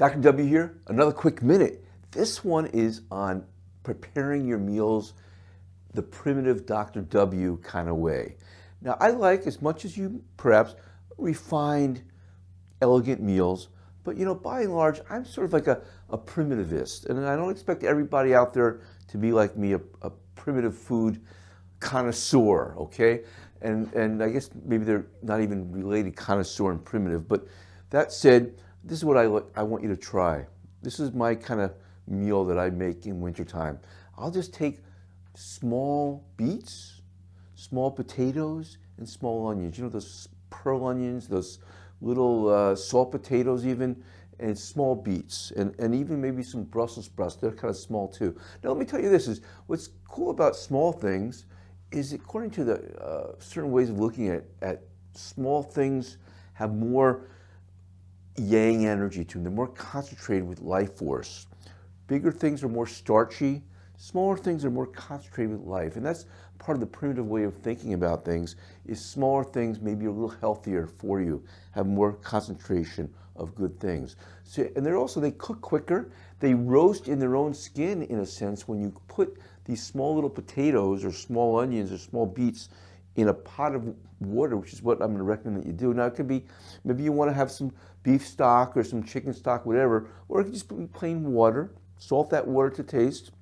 Dr. W here, another quick minute. This one is on preparing your meals the primitive Dr. W kind of way. Now, I like, as much as you perhaps, refined, elegant meals, but by and large, I'm sort of like a primitivist, and I don't expect everybody out there to be like me, a primitive food connoisseur, okay? And I guess maybe they're not even related, connoisseur and primitive, but that said, this is what I want you to try. This is my kind of meal that I make in wintertime. I'll just take small beets, small potatoes, and small onions. You know those pearl onions, those little salt potatoes even, and small beets, and even maybe some Brussels sprouts. They're kind of small too. Now let me tell you this, is what's cool about small things is, according to the certain ways of looking at small things, have more yang energy to them. They're more concentrated with life force. Bigger things are more starchy. Smaller things are more concentrated with life. And that's part of the primitive way of thinking about things, is smaller things maybe a little healthier for you, have more concentration of good things. So, and they cook quicker. They roast in their own skin, in a sense, when you put these small little potatoes or small onions or small beets in a pot of water, which is what I'm going to recommend that you do. Now, it could be, maybe you want to have some beef stock or some chicken stock, whatever, or it could just be plain water. Salt that water to taste.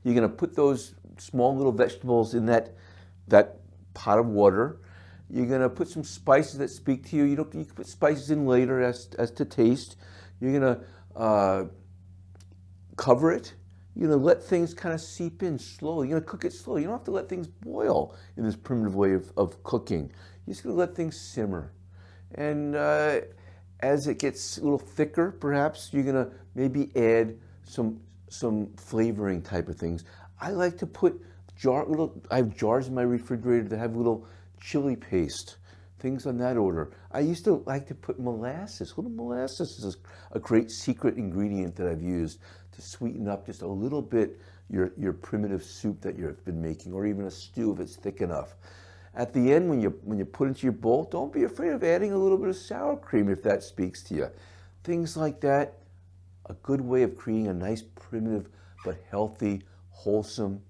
You're going to put those small little vegetables in that pot of water. You're going to put some spices that speak to you. You can put spices in later as to taste. You're going to cover it. You're going to let things kind of seep in slowly. You're going to cook it slowly. You don't have to let things boil in this primitive way of cooking. You're just going to let things simmer. And as it gets a little thicker, perhaps, you're going to maybe add some flavoring type of things. I like to put I have jars in my refrigerator that have little chili paste, things on that order. I used to like to put molasses. Little molasses is a great secret ingredient that I've used to sweeten up just a little bit your primitive soup that you've been making, or even a stew if it's thick enough. At the end, when you put it into your bowl, don't be afraid of adding a little bit of sour cream if that speaks to you. Things like that, a good way of creating a nice, primitive, but healthy, wholesome,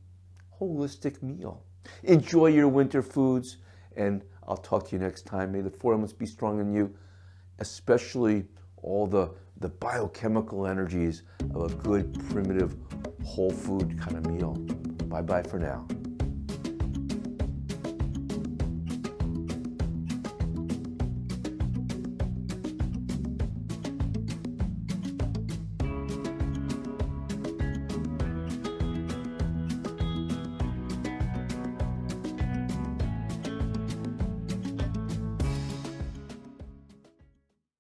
holistic meal. Enjoy your winter foods, and I'll talk to you next time. May the 4 elements be strong in you, especially all the biochemical energies of a good, primitive, whole food kind of meal. Bye-bye for now.